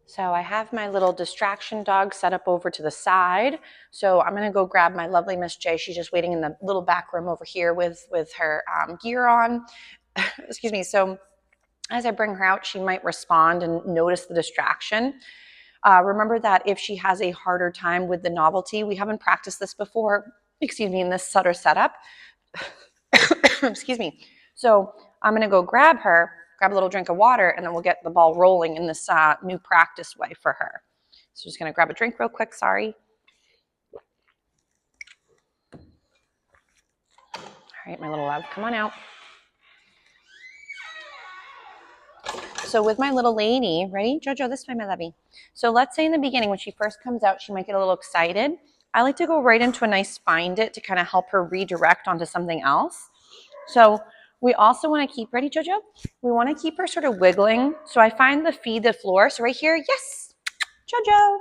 So I have my little distraction dog set up over to the side. So I'm going to go grab my lovely Miss J. She's just waiting in the little back room over here with her gear on. Excuse me. So as I bring her out, she might respond and notice the distraction. Remember that if she has a harder time with the novelty, we haven't practiced this before, excuse me, in this Sutter setup. Excuse me. So I'm going to go grab her, grab a little drink of water, and then we'll get the ball rolling in this new practice way for her. So just going to grab a drink real quick. Sorry. All right, my little love, come on out. So with my little lady, ready? Jojo, this way, my lovey. So let's say in the beginning, when she first comes out, she might get a little excited. I like to go right into a nice find it to kind of help her redirect onto something else. So we also want to keep, ready, Jojo? We want to keep her sort of wiggling. So I find the feed the floor. So right here, yes, Jojo.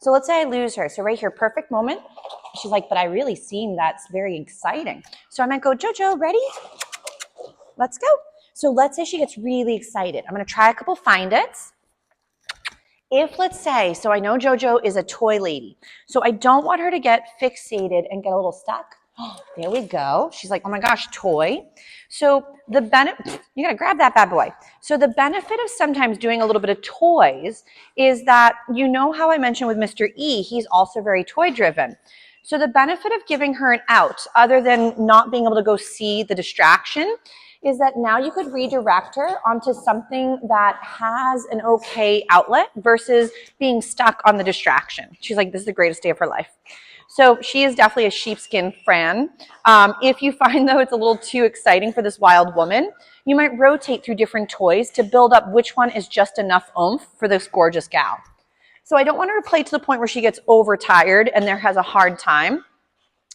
So let's say I lose her. So right here, perfect moment. She's like, but I really seen that's very exciting. So I might go, Jojo, ready? Let's go. So let's say she gets really excited. I'm going to try a couple find its. If let's say, so I know Jojo is a toy lady. So I don't want her to get fixated and get a little stuck. Oh, there we go. She's like, oh my gosh, toy. So the benefit, you got to grab that bad boy. So the benefit of sometimes doing a little bit of toys is that, you know how I mentioned with Mr. E, he's also very toy driven. So the benefit of giving her an out, other than not being able to go see the distraction, is that now you could redirect her onto something that has an okay outlet versus being stuck on the distraction. She's like, this is the greatest day of her life. So she is definitely a sheepskin fan. If you find, though, it's a little too exciting for this wild woman, you might rotate through different toys to build up which one is just enough oomph for this gorgeous gal. So I don't want her to play to the point where she gets overtired and there has a hard time.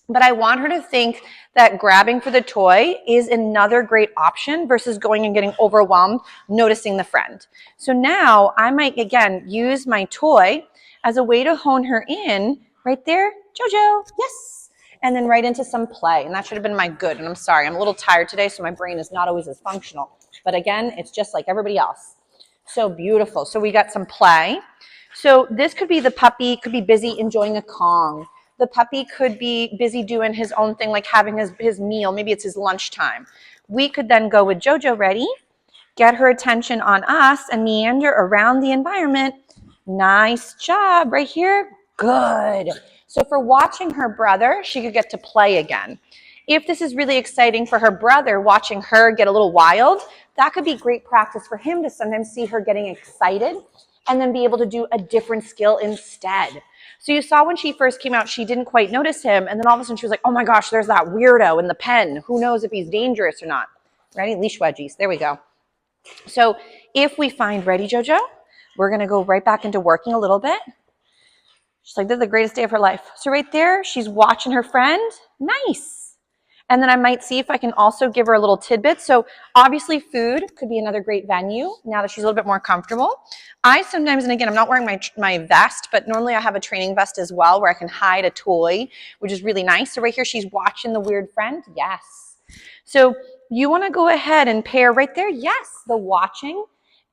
But I want her to think that grabbing for the toy is another great option versus going and getting overwhelmed, noticing the friend. So now I might, again, use my toy as a way to hone her in right there. Jojo, yes. And then right into some play. And that should have been my good. And I'm sorry, I'm a little tired today, so my brain is not always as functional. But again, it's just like everybody else. So beautiful. So we got some play. So this could be the puppy, could be busy enjoying a Kong. The puppy could be busy doing his own thing, like having his meal. Maybe it's his lunchtime. We could then go with Jojo, ready? Get her attention on us and meander around the environment. Nice job right here. Good. So for watching her brother, she could get to play again. If this is really exciting for her brother, watching her get a little wild, that could be great practice for him to sometimes see her getting excited and then be able to do a different skill instead. So you saw when she first came out, she didn't quite notice him. And then all of a sudden she was like, oh my gosh, there's that weirdo in the pen. Who knows if he's dangerous or not? Ready? Leash wedgies. There we go. So if we find, ready, Jojo, we're going to go right back into working a little bit. She's like, this is the greatest day of her life. So right there, she's watching her friend. Nice. And then I might see if I can also give her a little tidbit. So obviously food could be another great venue now that she's a little bit more comfortable. I sometimes, and again, I'm not wearing my vest, but normally I have a training vest as well where I can hide a toy, which is really nice. So right here, she's watching the weird friend. Yes. So you want to go ahead and pair right there. Yes, the watching.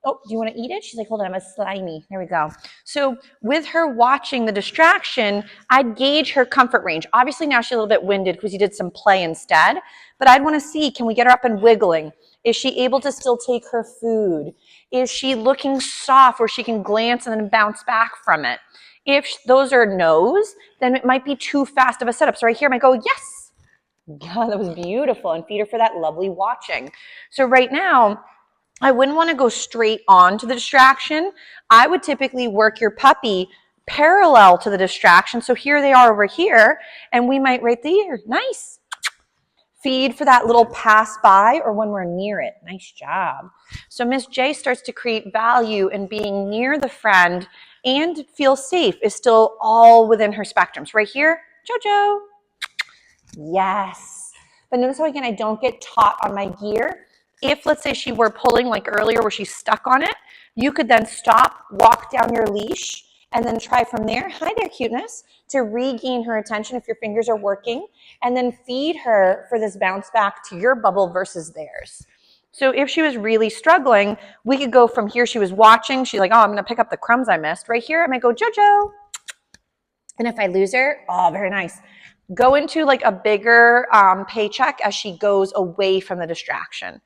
Oh, do you want to eat it? She's like, hold on, I'm a slimy. There we go. So with her watching the distraction, I'd gauge her comfort range. Obviously now she's a little bit winded because you did some play instead, but I'd want to see, can we get her up and wiggling? Is she able to still take her food? Is she looking soft where she can glance and then bounce back from it? If those are no's, then it might be too fast of a setup. So right here I might go, yes. God, that was beautiful. And feed her for that lovely watching. So right now, I wouldn't want to go straight on to the distraction. I would typically work your puppy parallel to the distraction. So here they are over here, and we might right there. Nice. Feed for that little pass by or when we're near it. Nice job. So Miss J starts to create value in being near the friend and feel safe is still all within her spectrums. Right here, Jojo. Yes. But notice how, again, I don't get taut on my gear. If, let's say, she were pulling like earlier where she's stuck on it, you could then stop, walk down your leash, and then try from there, hi there, cuteness, to regain her attention if your fingers are working, and then feed her for this bounce back to your bubble versus theirs. So if she was really struggling, we could go from here. She was watching. She's like, oh, I'm going to pick up the crumbs I missed. Right here, I might go, Jojo. And if I lose her, oh, very nice. Go into like a bigger paycheck as she goes away from the distraction.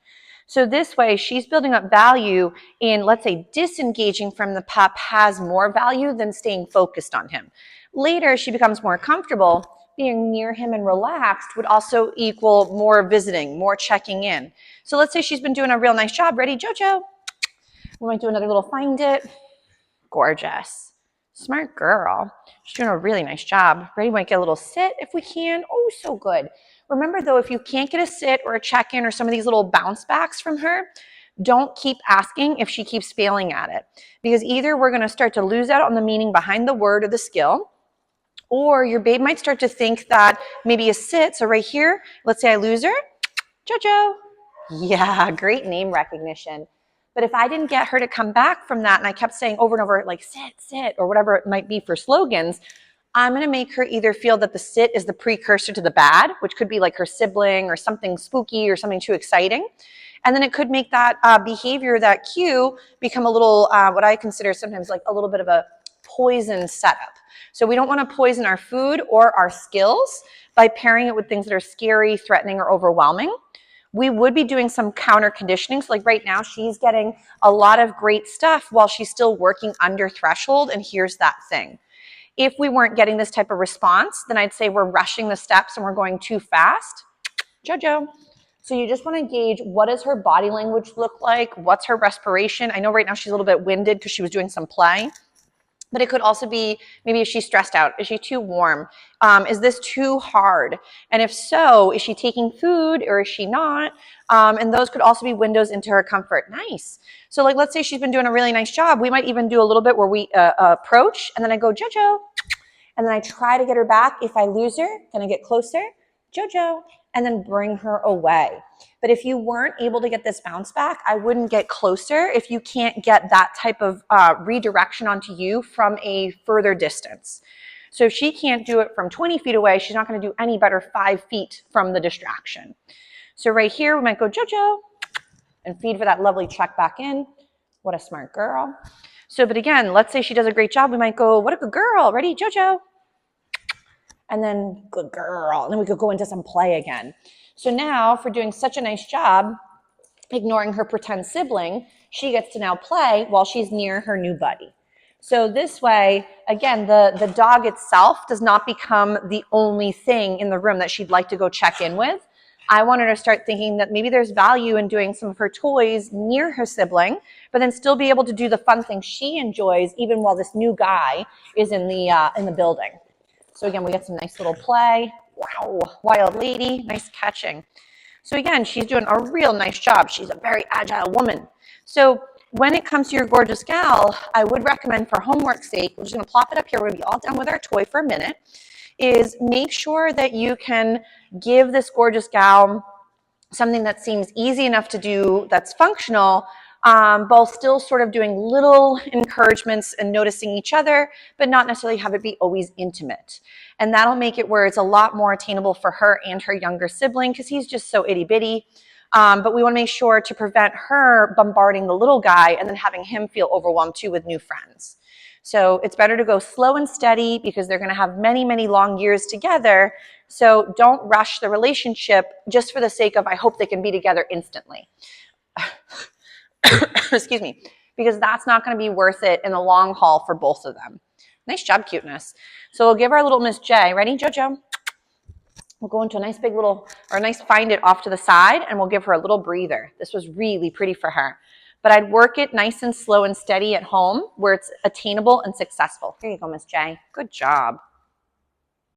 So this way, she's building up value in, let's say, disengaging from the pup has more value than staying focused on him. Later, she becomes more comfortable. Being near him and relaxed would also equal more visiting, more checking in. So let's say she's been doing a real nice job. Ready, Jojo? We might do another little find it. Gorgeous. Smart girl. She's doing a really nice job. Ready, might get a little sit if we can. Oh, so good. Remember though, if you can't get a sit or a check-in or some of these little bounce backs from her, don't keep asking if she keeps failing at it. Because either we're going to start to lose out on the meaning behind the word or the skill, or your babe might start to think that maybe a sit. So right here, let's say I lose her. Jojo. Yeah, great name recognition. But if I didn't get her to come back from that and I kept saying over and over, like sit, sit, or whatever it might be for slogans, I'm going to make her either feel that the sit is the precursor to the bad, which could be like her sibling or something spooky or something too exciting. And then it could make that behavior, that cue, become a little, what I consider sometimes like a little bit of a poison setup. So we don't want to poison our food or our skills by pairing it with things that are scary, threatening, or overwhelming. We would be doing some counter conditioning. So like right now, she's getting a lot of great stuff while she's still working under threshold. And here's that thing. If we weren't getting this type of response, then I'd say we're rushing the steps and we're going too fast. Jojo. So you just want to gauge, what does her body language look like? What's her respiration? I know right now she's a little bit winded because she was doing some play. But it could also be, maybe is she stressed out? Is she too warm? Is this too hard? And if so, is she taking food or is she not? And those could also be windows into her comfort. Nice. So like, let's say she's been doing a really nice job. We might even do a little bit where we approach and then I go, Jojo. And then I try to get her back. If I lose her, then I get closer, Jojo, and then bring her away. But if you weren't able to get this bounce back, I wouldn't get closer if you can't get that type of redirection onto you from a further distance. So if she can't do it from 20 feet away, she's not going to do any better 5 feet from the distraction. So right here, we might go, Jojo, and feed for that lovely check back in. What a smart girl. So, but again, let's say she does a great job. We might go, what a good girl. Ready, Jojo? And then good girl. And then we could go into some play again. So now for doing such a nice job, ignoring her pretend sibling, she gets to now play while she's near her new buddy. So this way, again, the dog itself does not become the only thing in the room that she'd like to go check in with. I want her to start thinking that maybe there's value in doing some of her toys near her sibling, but then still be able to do the fun things she enjoys even while this new guy is in the building. So again, we get some nice little play. Wow, wild lady, nice catching. So again, she's doing a real nice job. She's a very agile woman. So when it comes to your gorgeous gal, I would recommend for homework's sake, we're just gonna plop it up here. We're gonna be all done with our toy for a minute, is make sure that you can give this gorgeous gal something that seems easy enough to do, that's functional, while still sort of doing little encouragements and noticing each other, but not necessarily have it be always intimate. And that'll make it where it's a lot more attainable for her and her younger sibling because he's just so itty bitty. But we want to make sure to prevent her bombarding the little guy and then having him feel overwhelmed too with new friends. So it's better to go slow and steady because they're going to have many, many long years together. So don't rush the relationship just for the sake of, I hope they can be together instantly. Excuse me, because that's not going to be worth it in the long haul for both of them. Nice job, cuteness. So we'll give our little Miss J. Ready, Jojo? We'll go into a nice big little, or a nice find it off to the side, and we'll give her a little breather. This was really pretty for her. But I'd work it nice and slow and steady at home where it's attainable and successful. Here you go, Miss J. Good job.